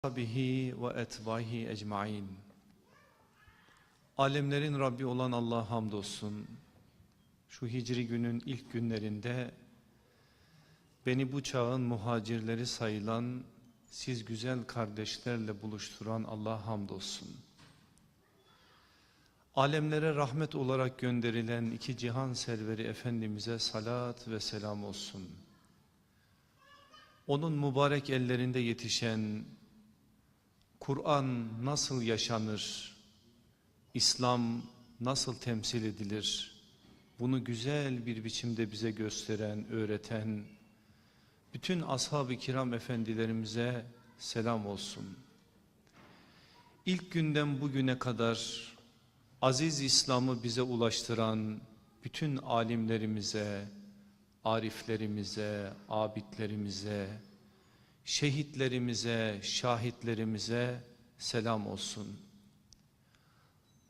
Bihi ve etbahi ecmaîn. Alemlerin Rabbi olan Allah'a hamdolsun. Şu hicri günün ilk günlerinde beni bu çağın muhacirleri sayılan siz güzel kardeşlerle buluşturan Allah'a hamdolsun. Alemlere rahmet olarak gönderilen iki cihan serveri Efendimiz'e salat ve selam olsun. Onun mübarek ellerinde yetişen Kur'an nasıl yaşanır, İslam nasıl temsil edilir, bunu güzel bir biçimde bize gösteren, öğreten bütün ashab-ı kiram efendilerimize selam olsun. İlk günden bugüne kadar aziz İslam'ı bize ulaştıran bütün alimlerimize, ariflerimize, abidlerimize, şehitlerimize, şahitlerimize selam olsun.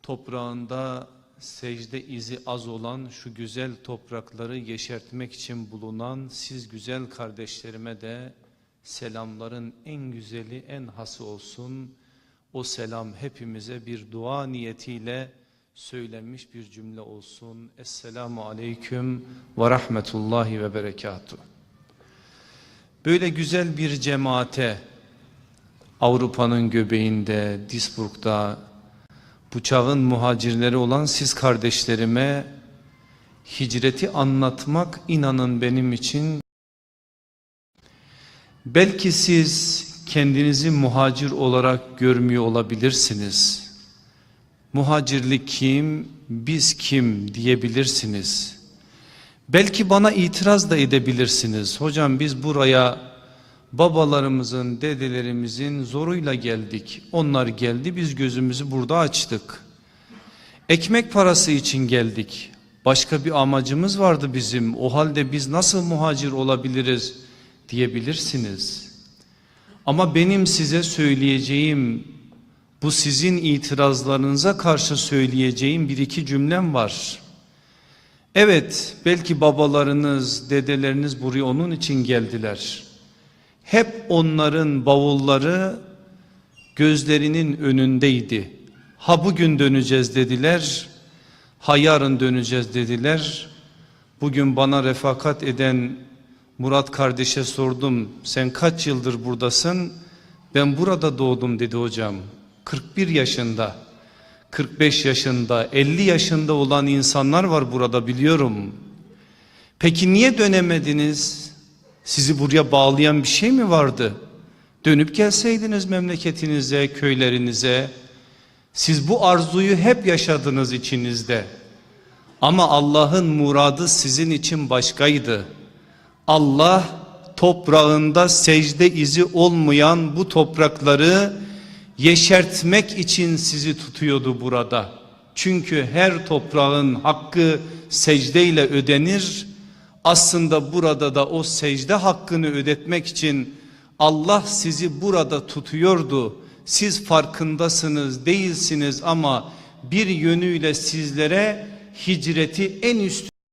Toprağında secde izi az olan şu güzel toprakları yeşertmek için bulunan siz güzel kardeşlerime de selamların en güzeli, en hası olsun. O selam hepimize bir dua niyetiyle söylenmiş bir cümle olsun. Esselamu aleyküm ve rahmetullahi ve berekatuhu. Böyle güzel bir cemaate Avrupa'nın göbeğinde, Duisburg'da bu çağın muhacirleri olan siz kardeşlerime hicreti anlatmak inanın benim için, belki siz kendinizi muhacir olarak görmüyor olabilirsiniz. Muhacirlik kim, biz kim diyebilirsiniz. Belki bana itiraz da edebilirsiniz. Hocam biz buraya babalarımızın, dedelerimizin zoruyla geldik. Onlar geldi, biz gözümüzü burada açtık. Ekmek parası için geldik. Başka bir amacımız vardı bizim. O halde biz nasıl muhacir olabiliriz diyebilirsiniz. Ama benim size söyleyeceğim, bu sizin itirazlarınıza karşı söyleyeceğim bir iki cümlem var. Evet, belki babalarınız, dedeleriniz buraya onun için geldiler. Hep onların bavulları gözlerinin önündeydi. Ha bugün döneceğiz dediler, ha yarın döneceğiz dediler. Bugün bana refakat eden Murat kardeşe sordum, sen kaç yıldır buradasın? Ben burada doğdum dedi hocam. 41 yaşında, 45 yaşında, 50 yaşında olan insanlar var burada biliyorum. Peki niye dönemediniz? Sizi buraya bağlayan bir şey mi vardı? Dönüp gelseydiniz memleketinize, köylerinize. Siz bu arzuyu hep yaşadınız içinizde. Ama Allah'ın muradı sizin için başkaydı. Allah toprağında secde izi olmayan bu toprakları yeşertmek için sizi tutuyordu burada. Çünkü her toprağın hakkı secdeyle ödenir. Aslında burada da o secde hakkını ödetmek için Allah sizi burada tutuyordu. Siz farkındasınız, değilsiniz ama bir yönüyle sizlere hicreti en üstün